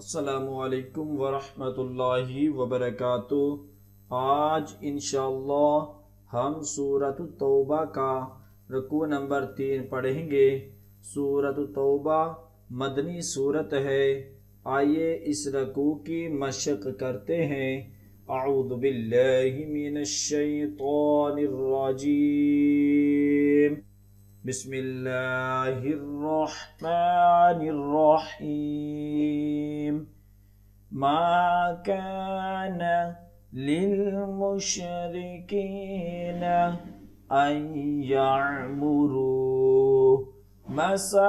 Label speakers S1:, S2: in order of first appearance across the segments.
S1: अस्सलामुअलैकुम वरहमतुल्लाहि वबरकातुह। आज इंशाअल्लाह हम सूरत तौबा का रुकू नंबर 3 पढ़ेंगे। सूरत तौबा मदनी सूरत है। आइए इस रुकू की मशक करते हैं। अऊज़ु बिल्लाहि मिनश शैतानिर रजीम। बिस्मिल्लाहिर्रहमानिर्रहीम। मा कान लिलमुशरिकीन अन यअमुरू मसाजिदल्लाहि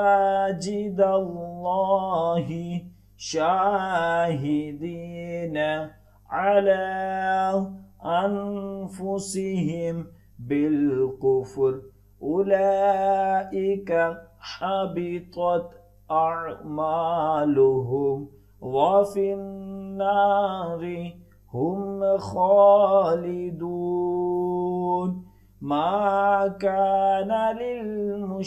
S1: शाहिदीन अला अनफुसिहिम बिलकुफ्र उलाइका हबितत अअमालुहुम व फिन्नारि हुम खालिदून। मा कान लिलमुशरिकीन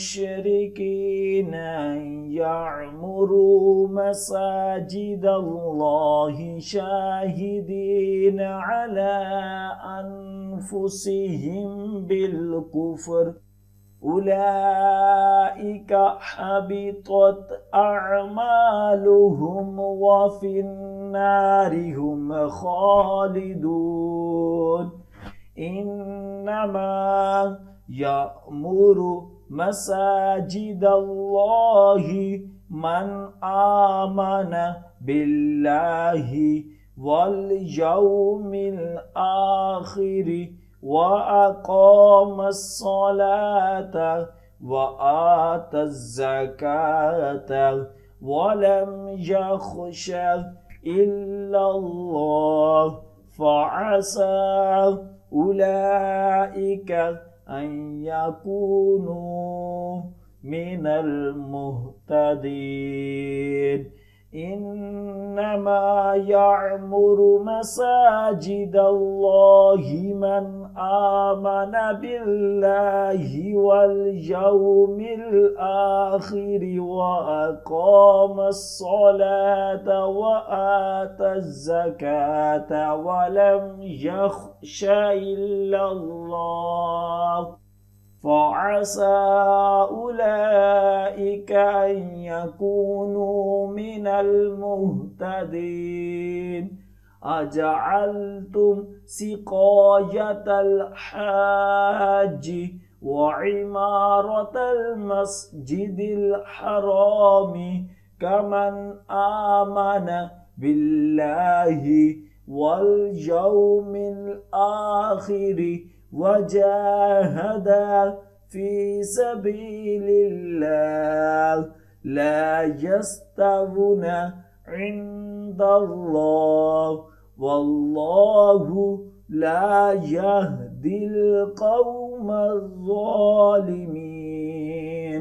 S1: अन यअमुरू मसाजिदल्लाहि शाहिदीन अला अनफुसिहिम बिलकुफ्र उलाइका हबितत अअमालुहुम व फिन्नारि हुम खालिदून। इन्नमा यअमुरु मसाजिदल्लाहि मन आमन बिल्लाहि वल यौमिल आखिरि व अक़ामस्सलात व आतज़्ज़कात व लम यख़श इल्लल्लाह फ़असा उलाइका अन यकूनू मिनल मुहतदीन। इन्नमा यअमुरु मसाजिदल्लाहि मन आमन बिल्लाहि वल यौमिल आखिरि व अक़ामस्सलात व आतज़्ज़कात व लम यख़श इल्लल्लाह फ़असा उलाइका अन यकूनू मिनल मुहतदीन। अजअल्तुम सिक़ायतल हाज्जि व इमारतल मस्जिदिल हरामि कमन आमन बिल्लाहि वल यौमिल आखिरि वजाहद फी सबीलिल्लाह ला यस्तवूना इंदल्लाह वल्लाहु ला यहदिल क़ौमज़्ज़ालिमीन।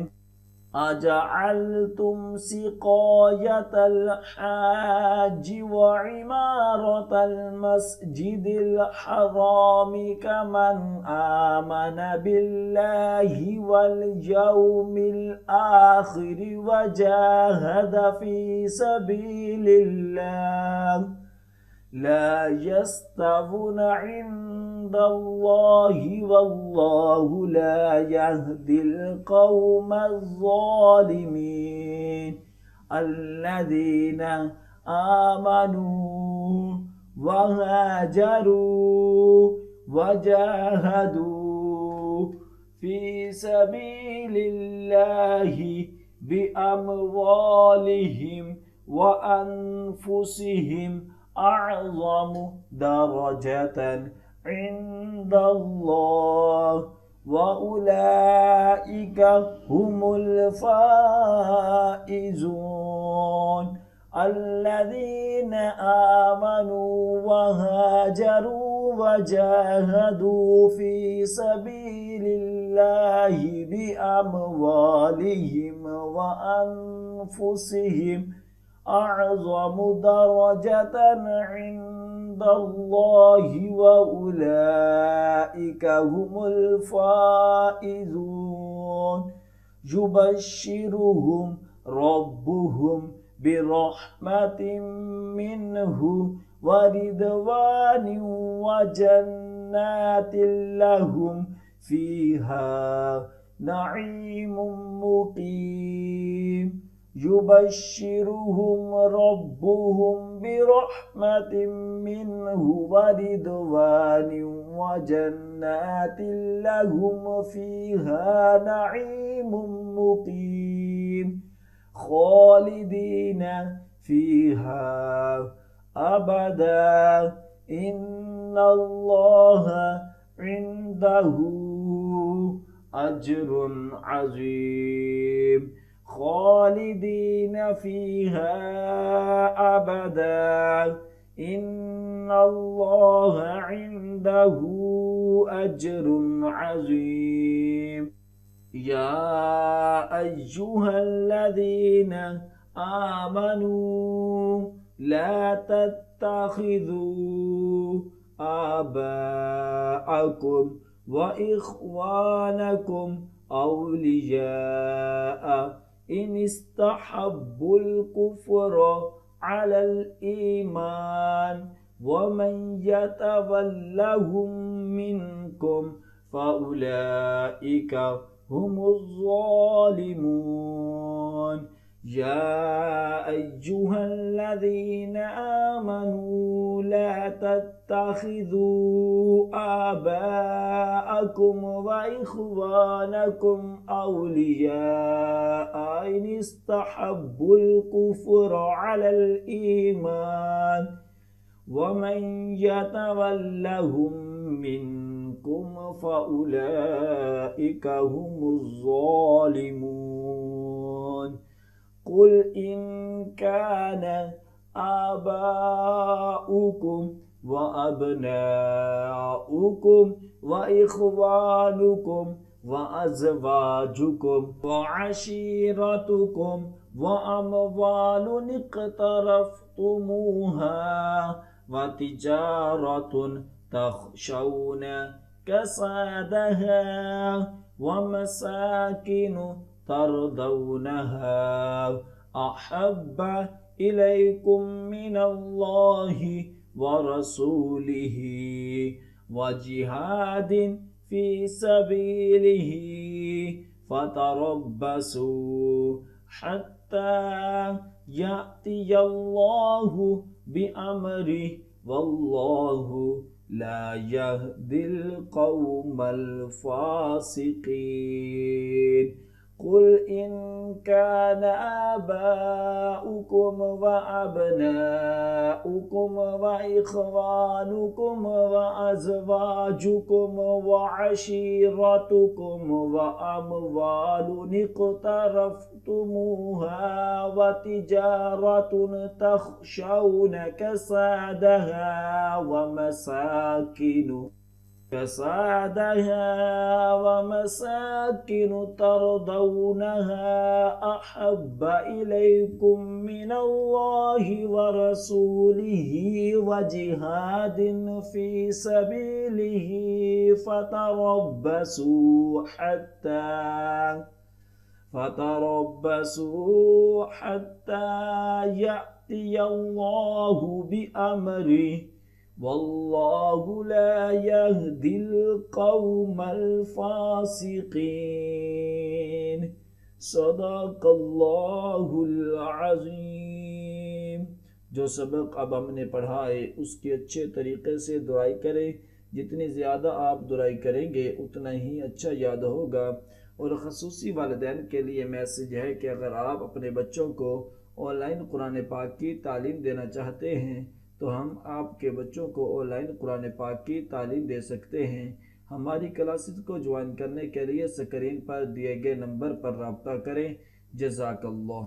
S1: अजअल्तुम सिक़ायतल हाज्जि व इमारतल मस्जिदिल हरामि कमन आमन बिल्लाहि वल यौमिल आखिरि वजाहद फी सबीलिल्लाह ला यस्तवूना इंदल्लाहि वल्लाहु ला यहदिल क़ौमज़्ज़ालिमीन। अल्लज़ीना आमनू व हाजरू व जाहदू फी सबीलिल्लाहि बिअमवालिहिम व अनफुसिहिम अअज़मु दरजतन इंदल्लाह व उलाइका हुमुल फाइज़ून। अल्लज़ीना आमनू व हाजरू व जाहदू फी सबीलिल्लाहि बिअमवालिहिम व अनफुसिहिम अअज़मु दरजतन इंदल्लाहि व उलाइका हुमुल फाइज़ून। युबश्शिरुहुम रब्बुहुम برحمة منه ورضوان وجنات لهم فيها نعيم مقيم يبشرهم ربهم برحمة منه ورضوان وجنات لهم فيها نعيم مقيم خالدين فيها أبدا إن الله عنده أجر عظيم خالدين فيها أبدا إن الله عنده أجر عظيم يا أيها الذين آمنوا لا تتخذوا آباءكم وإخوانكم أولياء إن استحبوا الكفر على الإيمان ومن يتولهم منكم فأولئك هم الظالمون يا أيها الذين آمنوا لا تتخذوا آباءكم وإخوانكم أولياء إن استحبوا الكفر على الإيمان ومن يتولهم منكم فأولئك هم الظالمون قل إن كان آباؤكم وأبناؤكم وإخوانكم وأزواجكم وعشيرتكم وأموال اقترفتموها وتجارة تخشون كسادها ومساكن ترضونها أحب إليكم من الله ورسوله وجهاد في سبيله فتربصوا حتى يأتي الله بأمره والله لا يهدي القوم الفاسقين قل إن كان آباؤكم وأبناؤكم وإخوانكم وأزواجكم وعشيرتكم وأموال اقترفتموها وتجارة تخشون كسادها ومساكن ترضونها أحب إليكم من الله ورسوله وجهاد في سبيله فتربصوا حتى يأتي الله بأمره والله لا يهدي القوم الفاسقين صدق अल्लाहुल अज़ीम। जो सबक अब हमने पढ़ा है उसकी अच्छे तरीके से दुआई करें। जितनी ज़्यादा आप दुआई करेंगे उतना ही अच्छा याद होगा। और ख़ुसूसी वालिदैन के लिए मैसेज है कि अगर आप अपने बच्चों को ऑनलाइन कुरान पाक की तालीम देना चाहते हैं तो हम आपके बच्चों को ऑनलाइन कुरान पाक की तालीम दे सकते हैं। हमारी क्लासेस को ज्वाइन करने के लिए स्क्रीन पर दिए गए नंबर पर रब्ता करें। जज़ाकल्लाह।